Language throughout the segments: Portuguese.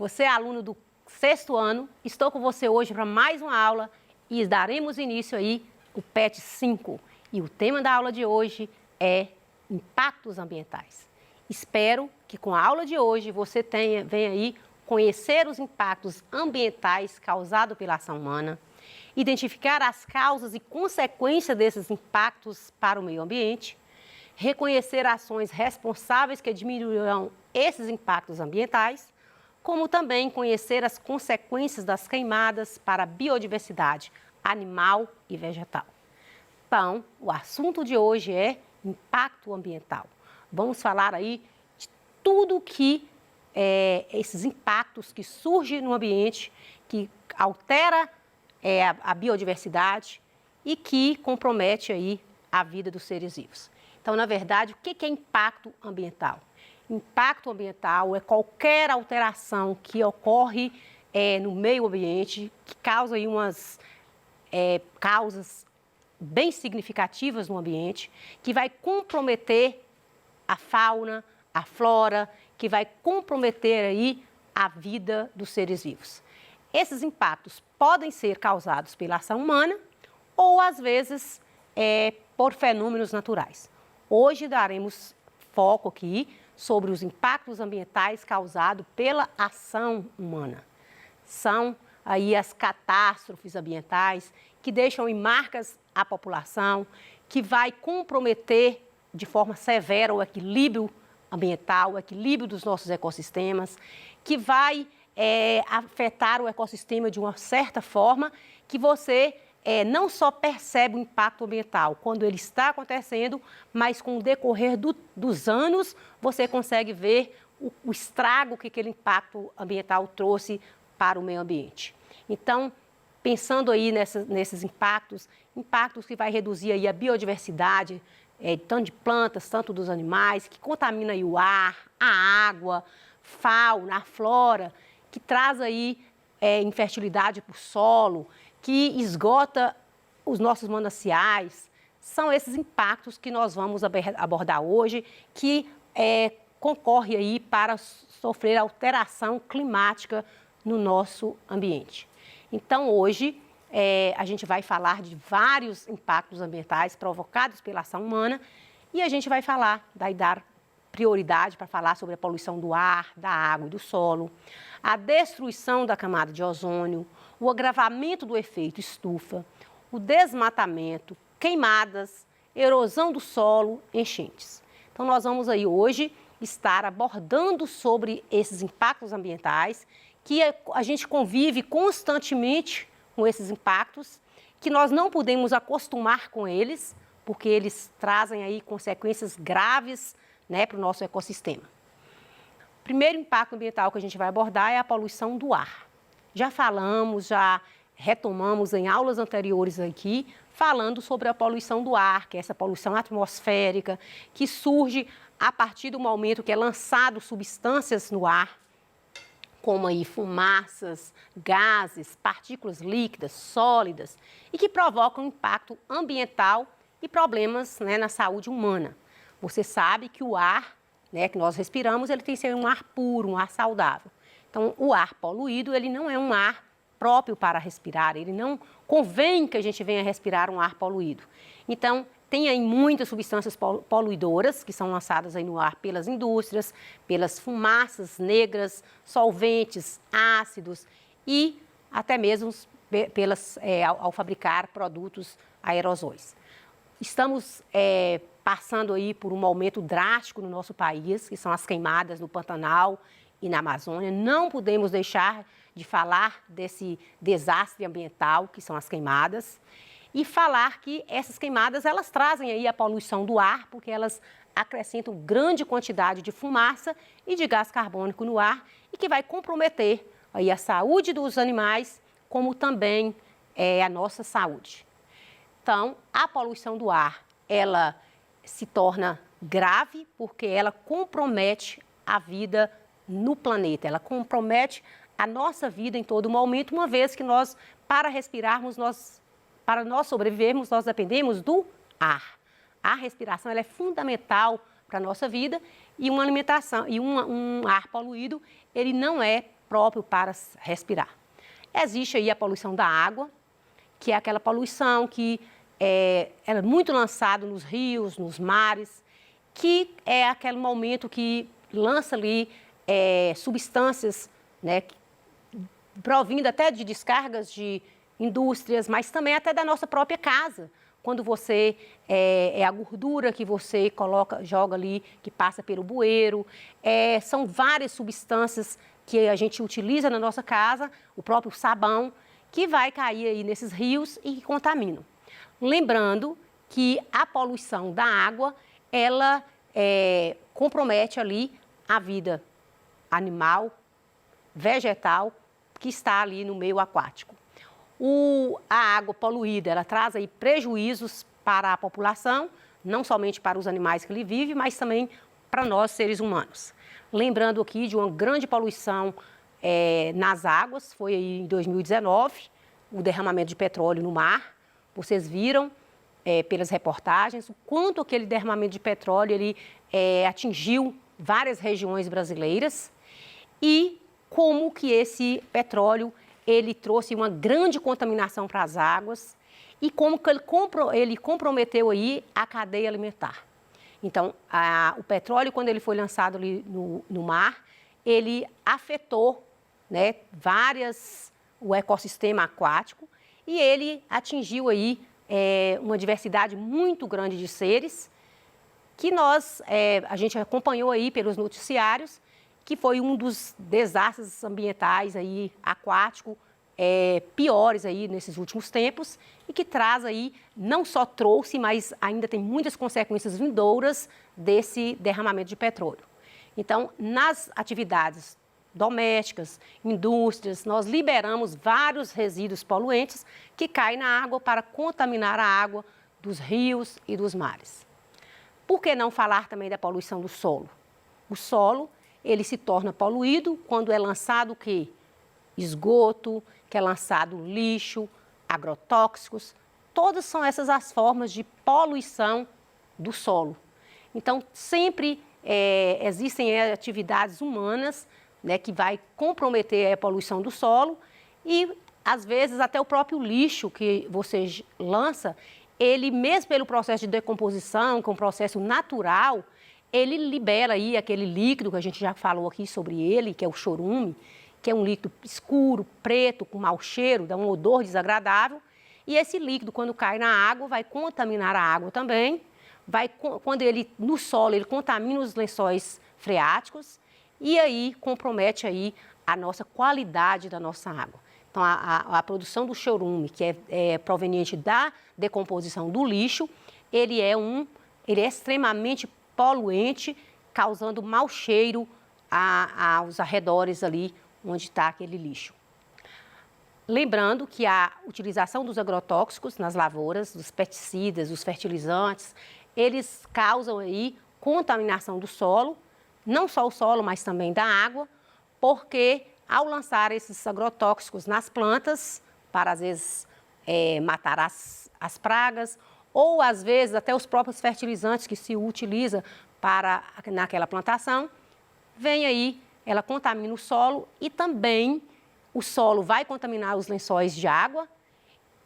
Você é aluno do 6º ano, estou com você hoje para mais uma aula e daremos início aí o PET 5. E o tema da aula de hoje é impactos ambientais. Espero que com a aula de hoje você venha aí conhecer os impactos ambientais causados pela ação humana, identificar as causas e consequências desses impactos para o meio ambiente, reconhecer ações responsáveis que diminuirão esses impactos ambientais, como também conhecer as consequências das queimadas para a biodiversidade animal e vegetal. Então, o assunto de hoje é impacto ambiental. Vamos falar aí de tudo que esses impactos que surgem no ambiente, que altera a biodiversidade e que compromete aí a vida dos seres vivos. Então, na verdade, o que é impacto ambiental? Impacto ambiental é qualquer alteração que ocorre no meio ambiente, que causa aí umas causas bem significativas no ambiente, que vai comprometer a fauna, a flora, que vai comprometer aí a vida dos seres vivos. Esses impactos podem ser causados pela ação humana ou, às vezes, por fenômenos naturais. Hoje daremos foco aqui sobre os impactos ambientais causados pela ação humana. São aí as catástrofes ambientais que deixam em marcas a população, que vai comprometer de forma severa o equilíbrio ambiental, o equilíbrio dos nossos ecossistemas, que vai afetar o ecossistema de uma certa forma que você não só percebe o impacto ambiental quando ele está acontecendo, mas com o decorrer dos anos você consegue ver o estrago que aquele impacto ambiental trouxe para o meio ambiente. Então, pensando aí nesses impactos que vai reduzir aí a biodiversidade, tanto de plantas, tanto dos animais, que contamina aí o ar, a água, fauna, a flora, que traz aí infertilidade para o solo, que esgota os nossos mananciais. São esses impactos que nós vamos abordar hoje, que concorre aí para sofrer alteração climática no nosso ambiente. Então, hoje, a gente vai falar de vários impactos ambientais provocados pela ação humana e a gente vai dar prioridade para falar sobre a poluição do ar, da água e do solo, a destruição da camada de ozônio, o agravamento do efeito estufa, o desmatamento, queimadas, erosão do solo, enchentes. Então, nós vamos aí hoje estar abordando sobre esses impactos ambientais, que a gente convive constantemente com esses impactos, que nós não podemos acostumar com eles, porque eles trazem aí consequências graves, para o nosso ecossistema. O primeiro impacto ambiental que a gente vai abordar é a poluição do ar. Já falamos, já retomamos em aulas anteriores aqui, falando sobre a poluição do ar, que é essa poluição atmosférica, que surge a partir do momento que é lançado substâncias no ar, como aí fumaças, gases, partículas líquidas, sólidas, e que provocam impacto ambiental e problemas na saúde humana. Você sabe que o ar que nós respiramos, ele tem que ser um ar puro, um ar saudável. Então, o ar poluído, ele não é um ar próprio para respirar, ele não convém que a gente venha respirar um ar poluído. Então, tem aí muitas substâncias poluidoras que são lançadas aí no ar pelas indústrias, pelas fumaças negras, solventes, ácidos e até mesmo ao fabricar produtos aerosóis. Estamos passando aí por um aumento drástico no nosso país, que são as queimadas no Pantanal e na Amazônia. Não podemos deixar de falar desse desastre ambiental, que são as queimadas, e falar que essas queimadas, elas trazem aí a poluição do ar, porque elas acrescentam grande quantidade de fumaça e de gás carbônico no ar e que vai comprometer aí a saúde dos animais, como também a nossa saúde. Então, a poluição do ar, ela se torna grave porque ela compromete a vida no planeta, ela compromete a nossa vida em todo momento, uma vez que nós, para respirarmos, para nós sobrevivermos, nós dependemos do ar. A respiração ela é fundamental para a nossa vida e uma alimentação e um ar poluído, ele não é próprio para respirar. Existe aí a poluição da água, que é aquela poluição que é muito lançada nos rios, nos mares, que é aquele momento que lança ali substâncias, né, provindo até de descargas de indústrias, mas também até da nossa própria casa. Quando você, a gordura que você joga ali, que passa pelo bueiro, são várias substâncias que a gente utiliza na nossa casa, o próprio sabão, que vai cair aí nesses rios e que contaminam. Lembrando que a poluição da água, ela compromete ali a vida animal, vegetal, que está ali no meio aquático. A água poluída, ela traz aí prejuízos para a população, não somente para os animais que ali vivem, mas também para nós, seres humanos. Lembrando aqui de uma grande poluição nas águas, foi aí em 2019, o derramamento de petróleo no mar. Vocês viram pelas reportagens o quanto aquele derramamento de petróleo ele, atingiu várias regiões brasileiras e como que esse petróleo ele trouxe uma grande contaminação para as águas e como que ele comprometeu aí a cadeia alimentar. Então, o petróleo, quando ele foi lançado ali no mar, ele afetou, né, o ecossistema aquático e ele atingiu aí uma diversidade muito grande de seres que a gente acompanhou aí pelos noticiários, que foi um dos desastres ambientais aí, aquático, piores aí nesses últimos tempos e que traz aí, não só trouxe, mas ainda tem muitas consequências vindouras desse derramamento de petróleo. Então, nas atividades domésticas, indústrias, nós liberamos vários resíduos poluentes que caem na água para contaminar a água dos rios e dos mares. Por que não falar também da poluição do solo? O solo, ele se torna poluído quando é lançado o quê? Esgoto, que é lançado lixo, agrotóxicos. Todas são essas as formas de poluição do solo. Então, sempre existem atividades humanas, né, que vai comprometer a poluição do solo e, às vezes, até o próprio lixo que você lança, ele, mesmo pelo processo de decomposição, que é um processo natural, ele libera aí aquele líquido que a gente já falou aqui sobre ele, que é o chorume, que é um líquido escuro, preto, com mau cheiro, dá um odor desagradável. E esse líquido, quando cai na água, vai contaminar a água também. Quando ele, no solo, ele contamina os lençóis freáticos e aí compromete aí a nossa qualidade da nossa água. Então, a produção do chorume, que é proveniente da decomposição do lixo, ele é extremamente poluente, causando mau cheiro aos arredores ali onde está aquele lixo. Lembrando que a utilização dos agrotóxicos nas lavouras, dos pesticidas, dos fertilizantes, eles causam aí contaminação do solo, não só o solo, mas também da água, porque ao lançar esses agrotóxicos nas plantas, para às vezes matar as pragas, ou às vezes até os próprios fertilizantes que se utiliza naquela plantação, vem aí, ela contamina o solo e também o solo vai contaminar os lençóis de água,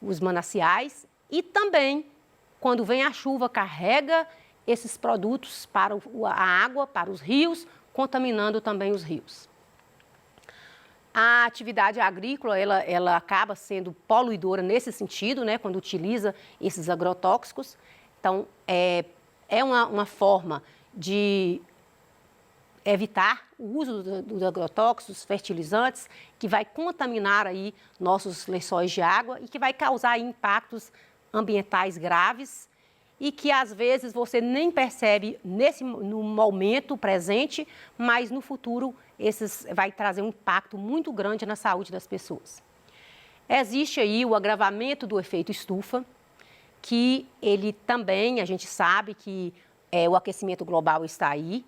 os mananciais e também, quando vem a chuva, carrega esses produtos para a água, para os rios, contaminando também os rios. A atividade agrícola, ela acaba sendo poluidora nesse sentido, né, quando utiliza esses agrotóxicos. Então, é uma forma de evitar o uso dos agrotóxicos, fertilizantes, que vai contaminar aí nossos lençóis de água e que vai causar impactos ambientais graves e que às vezes você nem percebe no momento presente, mas no futuro vai trazer um impacto muito grande na saúde das pessoas. Existe aí o agravamento do efeito estufa, que ele também, a gente sabe que o aquecimento global está aí.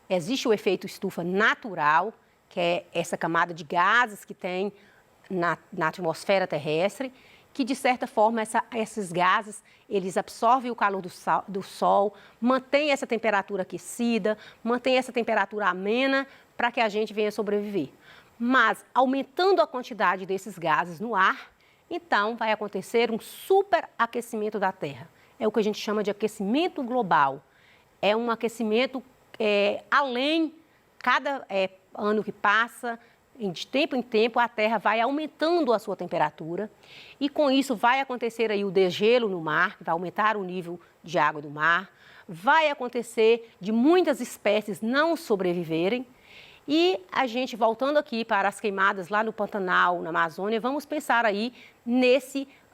Existe o efeito estufa natural, que é essa camada de gases que tem na atmosfera terrestre, que de certa forma esses gases, eles absorvem o calor do sol, mantém essa temperatura aquecida, mantém essa temperatura amena para que a gente venha sobreviver. Mas aumentando a quantidade desses gases no ar, então vai acontecer um superaquecimento da Terra. É o que a gente chama de aquecimento global. É um aquecimento além, cada ano que passa, de tempo em tempo, a Terra vai aumentando a sua temperatura e com isso vai acontecer aí o degelo no mar, que vai aumentar o nível de água do mar, vai acontecer de muitas espécies não sobreviverem e a gente, voltando aqui para as queimadas lá no Pantanal, na Amazônia, vamos pensar aí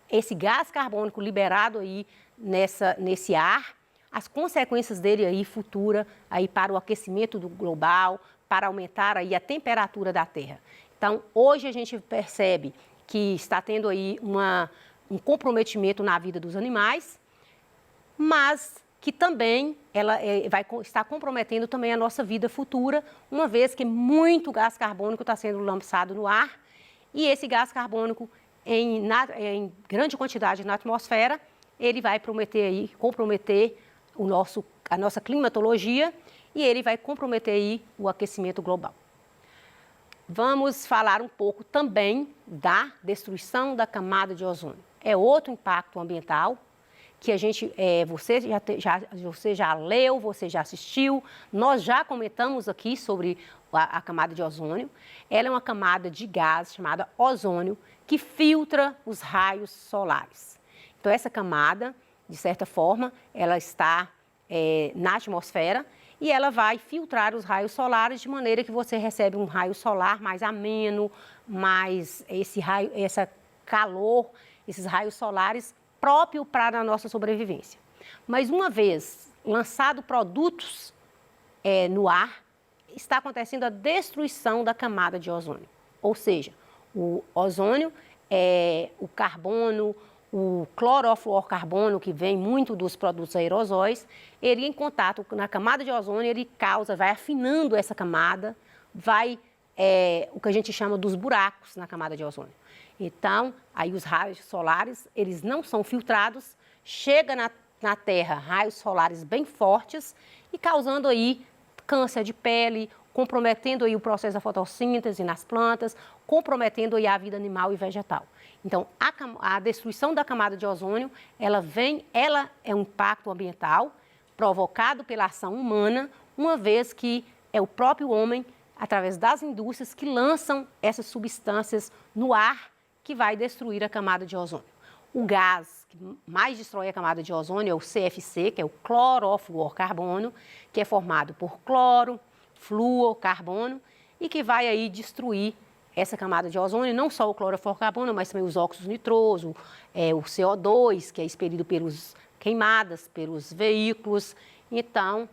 esse gás carbônico liberado aí nesse ar, as consequências dele aí futura aí para o aquecimento global, para aumentar aí a temperatura da Terra. Então, hoje a gente percebe que está tendo aí um comprometimento na vida dos animais, mas que também ela vai estar comprometendo também a nossa vida futura, uma vez que muito gás carbônico está sendo lançado no ar e esse gás carbônico em grande quantidade na atmosfera, ele vai comprometer a nossa climatologia e ele vai comprometer aí o aquecimento global. Vamos falar um pouco também da destruição da camada de ozônio. É outro impacto ambiental que você já leu, você já assistiu, nós já comentamos aqui sobre a camada de ozônio. Ela é uma camada de gás chamada ozônio que filtra os raios solares. Então, essa camada, de certa forma, ela está na atmosfera e ela vai filtrar os raios solares de maneira que você recebe um raio solar mais ameno, mais esse calor, esses raios solares próprio para a nossa sobrevivência. Mas uma vez lançado produtos no ar, está acontecendo a destruição da camada de ozônio. Ou seja, o ozônio, o carbono, o clorofluorcarbono, que vem muito dos produtos aerosóis, ele em contato na camada de ozônio, ele vai afinando essa camada, o que a gente chama dos buracos na camada de ozônio. Então, aí os raios solares, eles não são filtrados, chega na Terra raios solares bem fortes e causando aí câncer de pele, comprometendo aí o processo da fotossíntese nas plantas, comprometendo aí a vida animal e vegetal. Então, a destruição da camada de ozônio, ela é um impacto ambiental provocado pela ação humana, uma vez que é o próprio homem, através das indústrias, que lançam essas substâncias no ar que vai destruir a camada de ozônio. O gás que mais destrói a camada de ozônio é o CFC, que é o clorofluorcarbono, que é formado por cloro, flúor, carbono e que vai aí destruir essa camada de ozônio, não só o clorofluorcarbono, mas também os óxidos nitrosos, o CO2, que é expelido pelas queimadas, pelos veículos. Então,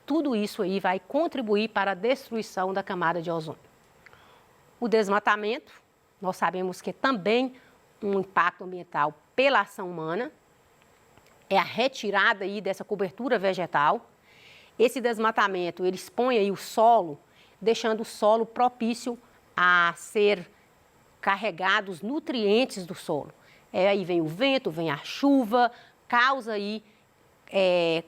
tudo isso aí vai contribuir para a destruição da camada de ozônio. O desmatamento, nós sabemos que é também um impacto ambiental pela ação humana, é a retirada aí dessa cobertura vegetal. Esse desmatamento, ele expõe aí o solo, deixando o solo propício a ser carregado os nutrientes do solo. Aí vem o vento, vem a chuva, causa aí,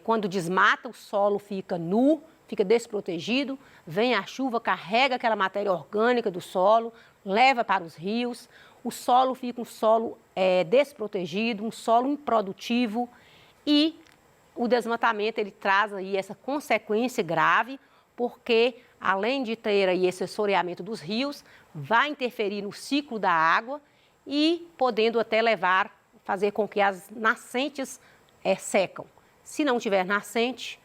quando desmata, o solo fica nu, fica desprotegido, vem a chuva, carrega aquela matéria orgânica do solo, leva para os rios, o solo fica um solo desprotegido, um solo improdutivo e o desmatamento ele traz aí essa consequência grave, porque além de ter aí esse assoreamento dos rios, vai interferir no ciclo da água e podendo até fazer com que as nascentes secam. Se não tiver nascente,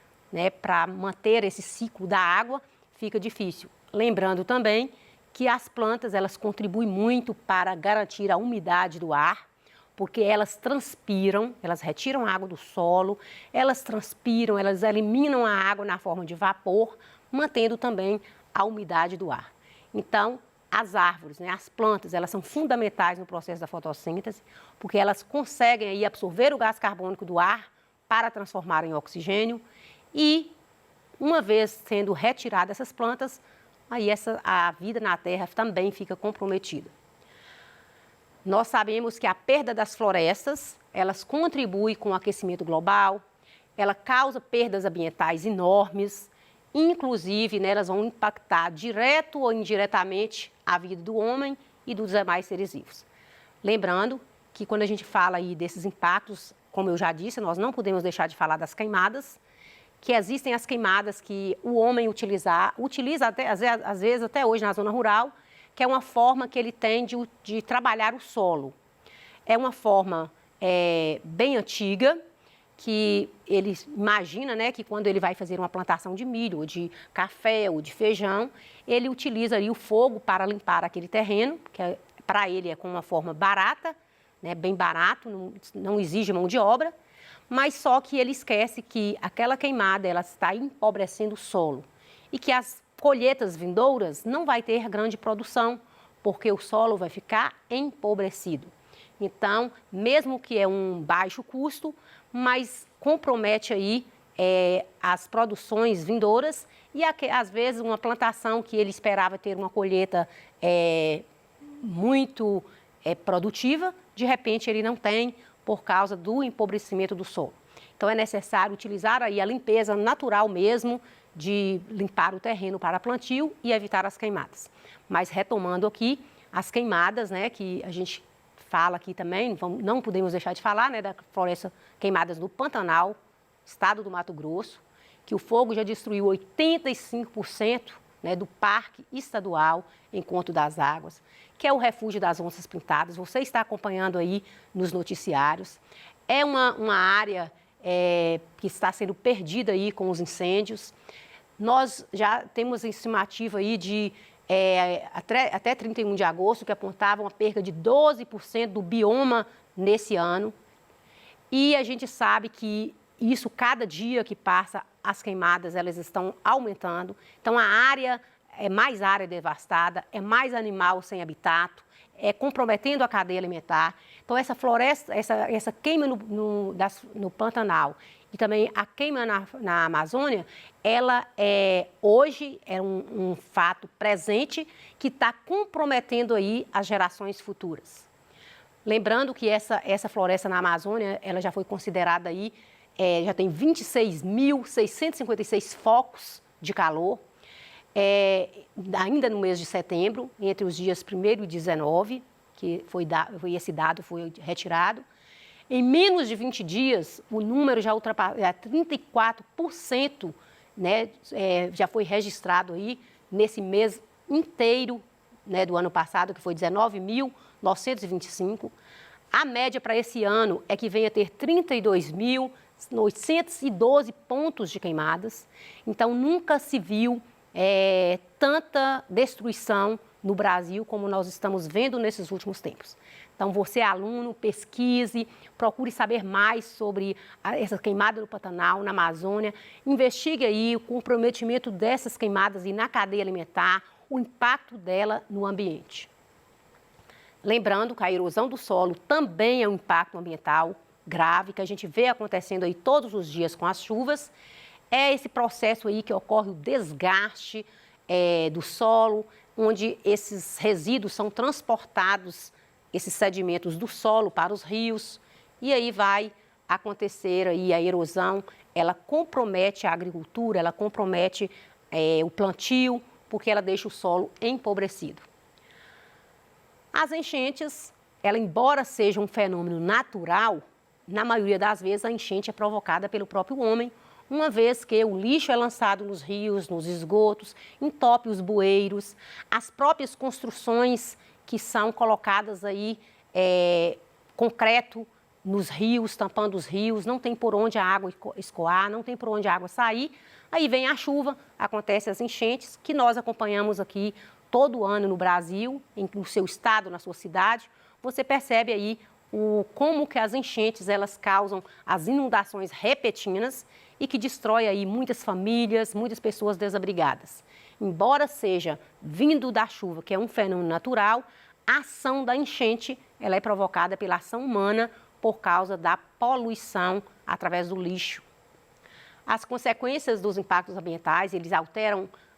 para manter esse ciclo da água, fica difícil. Lembrando também que as plantas, elas contribuem muito para garantir a umidade do ar, porque elas transpiram, elas retiram a água do solo, elas transpiram, elas eliminam a água na forma de vapor, mantendo também a umidade do ar. Então, as árvores, as plantas, elas são fundamentais no processo da fotossíntese, porque elas conseguem aí absorver o gás carbônico do ar para transformar em oxigênio e, uma vez sendo retiradas essas plantas, aí a vida na Terra também fica comprometida. Nós sabemos que a perda das florestas, elas contribuem com o aquecimento global, ela causa perdas ambientais enormes inclusive, né, elas vão impactar direto ou indiretamente a vida do homem e dos demais seres vivos. Lembrando que quando a gente fala aí desses impactos, como eu já disse, nós não podemos deixar de falar das queimadas, que existem as queimadas que o homem utiliza até, às vezes até hoje na zona rural, que é uma forma que ele tem de trabalhar o solo. É uma forma bem antiga, que ele imagina, né, que quando ele vai fazer uma plantação de milho, ou de café, ou de feijão, ele utiliza ali o fogo para limpar aquele terreno, que para ele é com uma forma barata, né, bem barato, não exige mão de obra, mas só que ele esquece que aquela queimada ela está empobrecendo o solo e que as colheitas vindouras não vai ter grande produção, porque o solo vai ficar empobrecido. Então, mesmo que é um baixo custo, mas compromete aí as produções vindouras e às vezes uma plantação que ele esperava ter uma colheita muito produtiva, de repente ele não tem por causa do empobrecimento do solo. Então é necessário utilizar aí a limpeza natural mesmo de limpar o terreno para plantio e evitar as queimadas. Mas retomando aqui as queimadas, né, que a gente fala aqui também, não podemos deixar de falar, né, da floresta queimadas no Pantanal, estado do Mato Grosso, que o fogo já destruiu 85%, né, do Parque Estadual Encontro das Águas, que é o refúgio das onças pintadas. Você está acompanhando aí nos noticiários. É uma área que está sendo perdida aí com os incêndios. Nós já temos estimativa aí de até 31 de agosto, que apontava uma perda de 12% do bioma nesse ano. E a gente sabe que isso, cada dia que passa, as queimadas elas estão aumentando. Então, a área é mais área devastada, é mais animal sem habitat, comprometendo a cadeia alimentar. Então, essa floresta, essa queima no Pantanal e também a queima na Amazônia, ela hoje é um fato presente que está comprometendo aí as gerações futuras. Lembrando que essa floresta na Amazônia, ela já foi considerada aí, já tem 26.656 focos de calor, ainda no mês de setembro, entre os dias 1º e 19, que esse dado foi retirado. Em menos de 20 dias, o número já ultrapassou 34%, né, já foi registrado aí nesse mês inteiro, né, do ano passado, que foi 19.925. A média para esse ano é que venha a ter 32.812 pontos de queimadas. Então, nunca se viu tanta destruição no Brasil como nós estamos vendo nesses últimos tempos. Então, você aluno, pesquise, procure saber mais sobre essa queimada no Pantanal, na Amazônia, investigue aí o comprometimento dessas queimadas e na cadeia alimentar, o impacto dela no ambiente. Lembrando que a erosão do solo também é um impacto ambiental grave, que a gente vê acontecendo aí todos os dias com as chuvas. É esse processo aí que ocorre o desgaste do solo, onde esses resíduos são transportados, esses sedimentos do solo para os rios, e aí vai acontecer aí a erosão, ela compromete a agricultura, ela compromete o plantio, porque ela deixa o solo empobrecido. As enchentes, ela embora seja um fenômeno natural, na maioria das vezes a enchente é provocada pelo próprio homem, uma vez que o lixo é lançado nos rios, nos esgotos, entope os bueiros, as próprias construções que são colocadas aí, concreto nos rios, tampando os rios, não tem por onde a água escoar, não tem por onde a água sair. Aí vem a chuva, acontecem as enchentes, que nós acompanhamos aqui todo ano no Brasil, no seu estado, na sua cidade. Você percebe aí como que as enchentes elas causam as inundações repentinas e que destrói aí muitas famílias, muitas pessoas desabrigadas. Embora seja vindo da chuva, que é um fenômeno natural, a ação da enchente ela é provocada pela ação humana por causa da poluição através do lixo. As consequências dos impactos ambientais, eles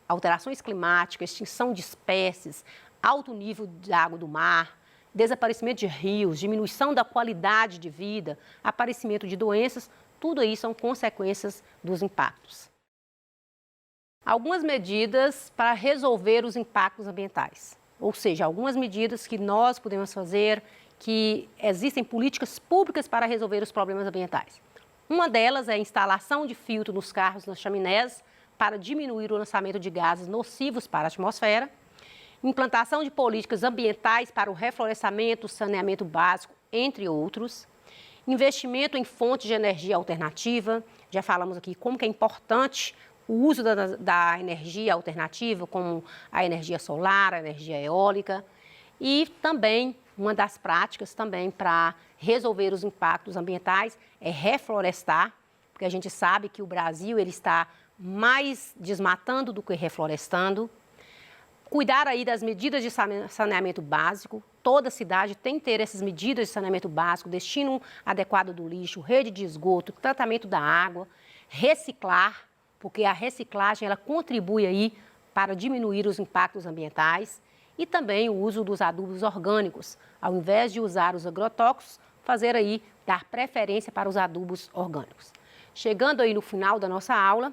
alterações climáticas, extinção de espécies, alto nível de água do mar, desaparecimento de rios, diminuição da qualidade de vida, aparecimento de doenças, tudo isso são consequências dos impactos. Algumas medidas para resolver os impactos ambientais, ou seja, algumas medidas que nós podemos fazer, que existem políticas públicas para resolver os problemas ambientais. Uma delas é a instalação de filtro nos carros, nas chaminés, para diminuir o lançamento de gases nocivos para a atmosfera, implantação de políticas ambientais para o reflorestamento, saneamento básico, entre outros, investimento em fontes de energia alternativa, já falamos aqui como que é importante o uso da energia alternativa, como a energia solar, a energia eólica, e também uma das práticas também para resolver os impactos ambientais é reflorestar, porque a gente sabe que o Brasil ele está mais desmatando do que reflorestando. Cuidar aí das medidas de saneamento básico. Toda cidade tem que ter essas medidas de saneamento básico, destino adequado do lixo, rede de esgoto, tratamento da água, reciclar, porque a reciclagem ela contribui aí para diminuir os impactos ambientais e também o uso dos adubos orgânicos. Ao invés de usar os agrotóxicos, fazer aí, dar preferência para os adubos orgânicos. Chegando aí no final da nossa aula,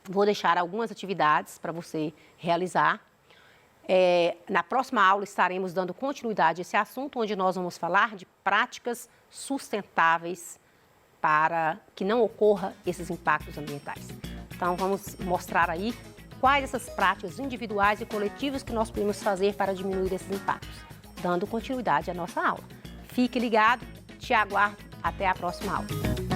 vou deixar algumas atividades para você realizar. Na próxima aula estaremos dando continuidade a esse assunto, onde nós vamos falar de práticas sustentáveis para que não ocorra esses impactos ambientais. Então, vamos mostrar aí quais essas práticas individuais e coletivas que nós podemos fazer para diminuir esses impactos, dando continuidade à nossa aula. Fique ligado, te aguardo, até a próxima aula.